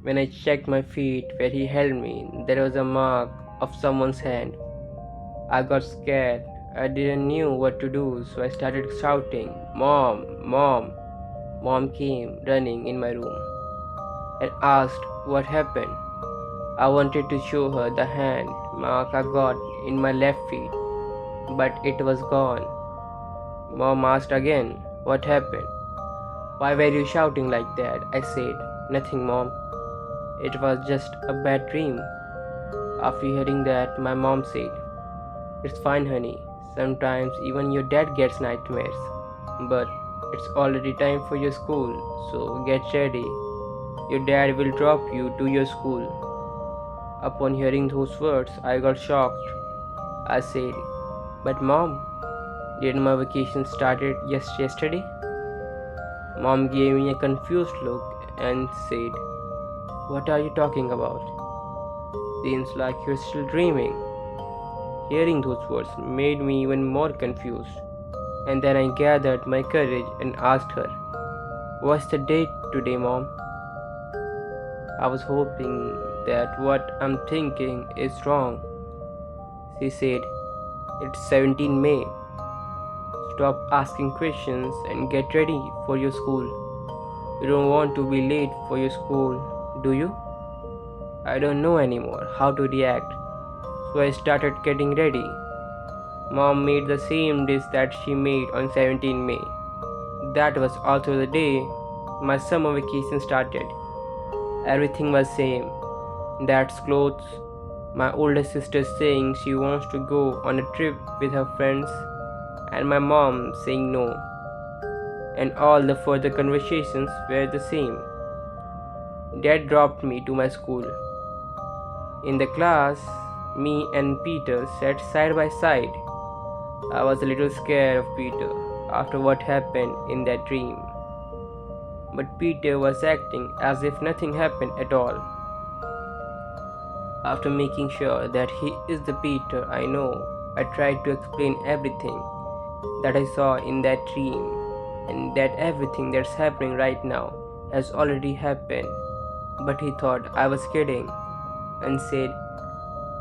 When I checked my feet where he held me, there was a mark of someone's hand. I got scared. I didn't knew what to do, so I started shouting, "Mom, Mom!" Mom came running in my room and asked what happened. I wanted to show her the hand mark I got in my left feet, but it was gone. Mom asked again, "What happened? Why were you shouting like that?" I said, "Nothing, Mom. It was just a bad dream." After hearing that, my mom said, "It's fine, honey. Sometimes even your dad gets nightmares. But it's already time for your school, so get ready. Your dad will drop you to your school." Upon hearing those words, I got shocked. I said, "But mom, didn't my vacation started just yesterday?" Mom gave me a confused look and said, "What are you talking about? Seems like you're still dreaming." Hearing those words made me even more confused, and then I gathered my courage and asked her, "What's the date today, Mom?" I was hoping that what I'm thinking is wrong. She said, "It's 17 May. Stop asking questions and get ready for your school. You don't want to be late for your school, do you?" I don't know anymore how to react, so I started getting ready. Mom made the same dish that she made on 17 May. That was also the day my summer vacation started. Everything was same. Dad's clothes, my older sister saying she wants to go on a trip with her friends, and my mom saying no. And all the further conversations were the same. Dad dropped me to my school. In the class, me and Peter sat side by side. I was a little scared of Peter after what happened in that dream. But Peter was acting as if nothing happened at all. After making sure that he is the Peter I know, I tried to explain everything that I saw in that dream, and that everything that's happening right now has already happened. But he thought I was kidding and said,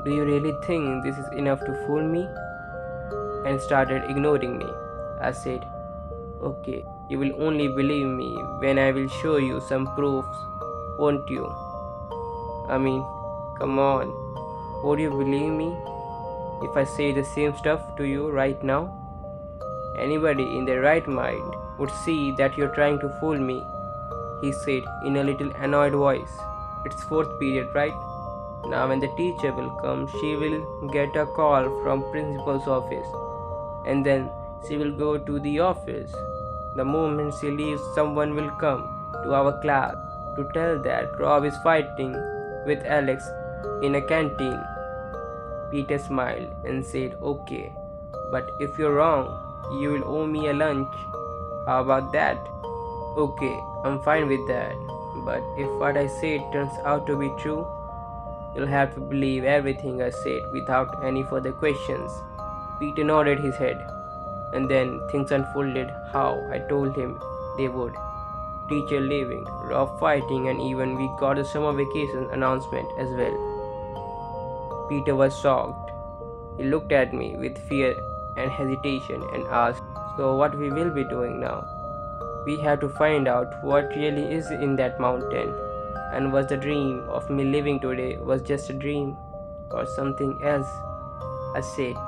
"Do you really think this is enough to fool me?" and started ignoring me. I said, "Okay, you will only believe me when I will show you some proofs, won't you? I mean, come on, would you believe me if I say the same stuff to you right now? Anybody in their right mind would see that you're trying to fool me," he said in a little annoyed voice. "It's fourth period, right? Now when the teacher will come, she will get a call from principal's office, and then she will go to the office. The moment she leaves, someone will come to our class to tell that Rob is fighting with Alex in a canteen." Peter smiled and said, "Okay, but if you're wrong, you will owe me a lunch. How about that?" "Okay, I'm fine with that. But if what I said turns out to be true, you'll have to believe everything I said without any further questions." Peter nodded his head, and then things unfolded how I told him they would. Teacher leaving, Rob fighting, and even we got a summer vacation announcement as well. Peter was shocked. He looked at me with fear and hesitation and asked, "So what we will be doing now?" "We have to find out what really is in that mountain, and was the dream of me living today was just a dream or something else." I said,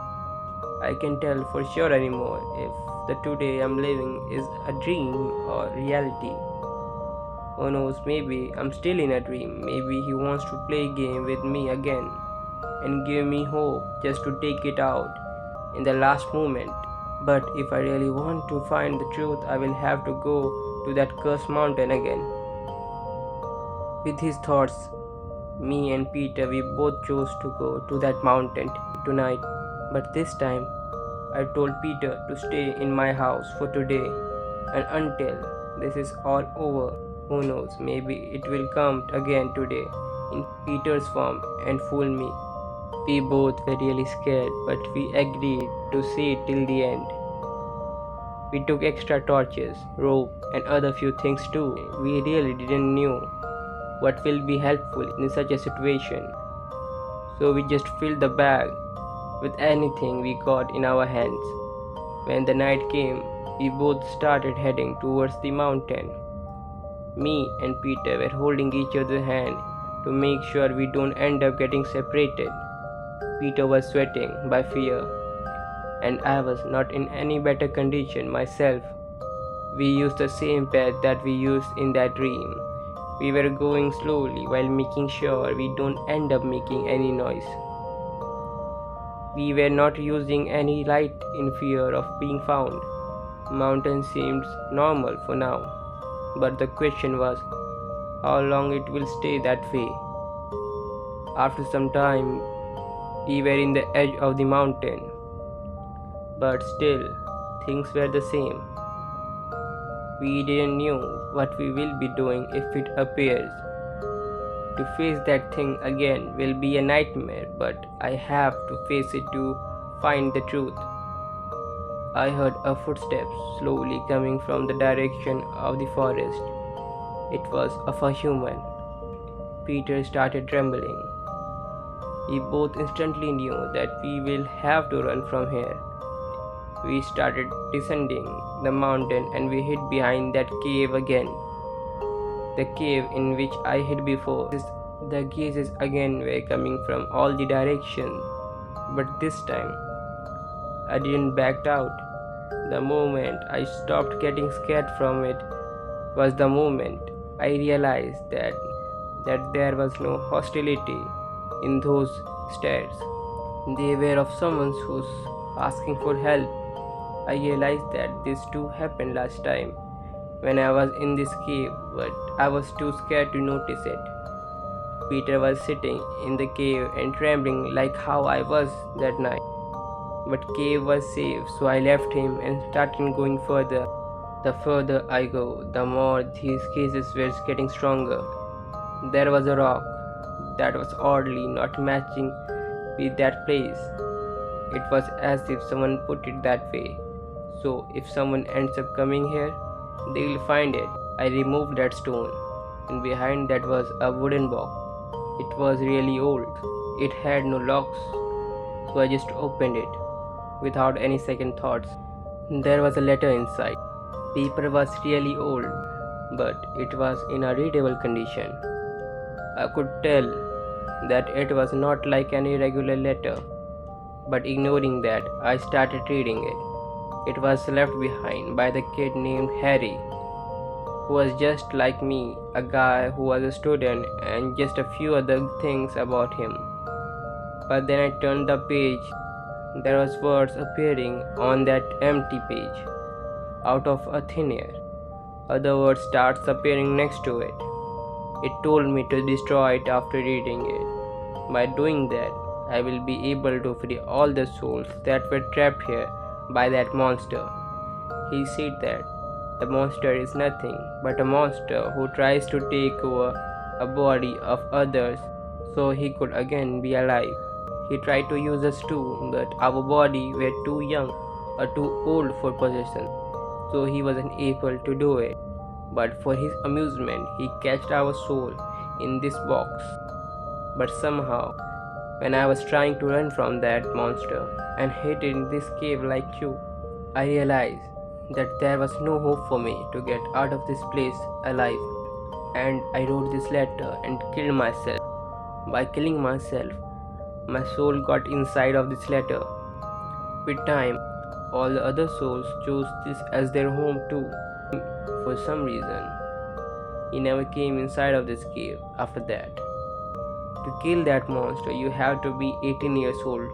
"I can tell for sure anymore if the today I'm living is a dream or reality. Who knows, maybe I'm still in a dream. Maybe he wants to play a game with me again and give me hope just to take it out in the last moment. But if I really want to find the truth, I will have to go to that cursed mountain again." With his thoughts, me and Peter, we both chose to go to that mountain tonight. But this time, I told Peter to stay in my house for today and until this is all over. Who knows, maybe it will come again today in Peter's form and fool me. We both were really scared, but we agreed to see it till the end. We took extra torches, rope, and other few things too. We really didn't know what will be helpful in such a situation. So we just filled the bag with anything we got in our hands. When the night came, we both started heading towards the mountain. Me and Peter were holding each other's hand to make sure we don't end up getting separated. Peter was sweating by fear, and I was not in any better condition myself. We used the same path that we used in that dream. We were going slowly while making sure we don't end up making any noise. We were not using any light in fear of being found. Mountain seems normal for now, but the question was how long it will stay that way. After some time, we were in the edge of the mountain, but still, things were the same. We didn't know what we will be doing if it appears. To face that thing again will be a nightmare, but I have to face it to find the truth. I heard a footstep slowly coming from the direction of the forest. It was of a human. Peter started trembling. We both instantly knew that we will have to run from here. We started descending the mountain and we hid behind that cave again. The cave in which I hid before. The gazes again were coming from all the directions, but this time I didn't back out. The moment I stopped getting scared from it was the moment I realized that there was no hostility in those stares. They were of someone who's asking for help. I realized that this too happened last time when I was in this cave, but I was too scared to notice it. Peter was sitting in the cave and trembling like how I was that night. But cave was safe, so I left him and started going further. The further I go, the more these cases were getting stronger. There was a rock that was oddly not matching with that place. It was as if someone put it that way. So if someone ends up coming here, they will find it. I removed that stone, and behind that was a wooden box. It was really old. It had no locks, so I just opened it without any second thoughts. There was a letter inside. Paper was really old, but it was in a readable condition. I could tell that it was not like any regular letter, but ignoring that, I started reading it. It was left behind by the kid named Harry, who was just like me, a guy who was a student, and just a few other things about him. But then I turned the page. There was words appearing on that empty page, out of a thin air. Other words starts appearing next to it. It told me to destroy it after reading it. By doing that, I will be able to free all the souls that were trapped here by that monster. He said that the monster is nothing but a monster who tries to take over a body of others so he could again be alive. He tried to use us too, but our body were too young or too old for possession, so he wasn't able to do it. But for his amusement, he cached our soul in this box. But somehow, when I was trying to run from that monster and hid in this cave like you, I realized that there was no hope for me to get out of this place alive. And I wrote this letter and killed myself. By killing myself, my soul got inside of this letter. With time, all the other souls chose this as their home too. For some reason, he never came inside of this cave after that. To kill that monster, you have to be 18 years old,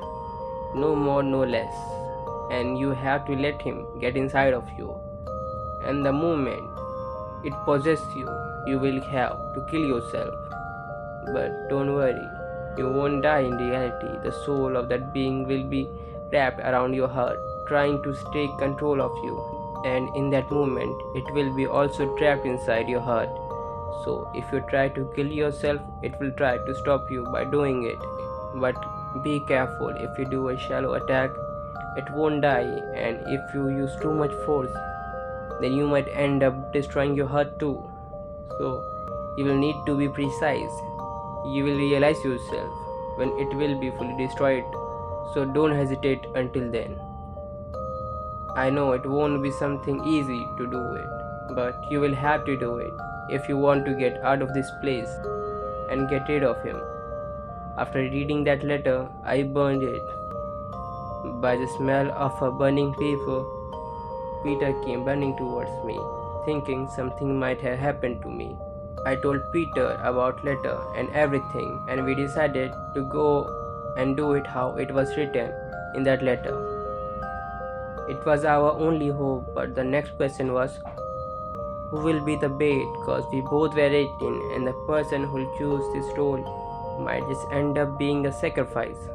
no more, no less, and you have to let him get inside of you. And the moment it possesses you, you will have to kill yourself. But don't worry, you won't die in reality. The soul of that being will be wrapped around your heart, trying to take control of you. And in that moment, it will be also trapped inside your heart. So if you try to kill yourself, it will try to stop you by doing it. But be careful, if you do a shallow attack, it won't die, and if you use too much force, then you might end up destroying your heart too. So You will need to be precise. You will realize yourself when it will be fully destroyed, so don't hesitate until then. I know it won't be something easy to do it, but you will have to do it if you want to get out of this place and get rid of him. After reading that letter, I burned it. By the smell of a burning paper, Peter came running towards me, thinking something might have happened to me. I told Peter about letter and everything, and we decided to go and do it how it was written in that letter. It was our only hope, but the next question was who will be the bait, cause we both were 18 and the person who'll choose this role might just end up being a sacrifice.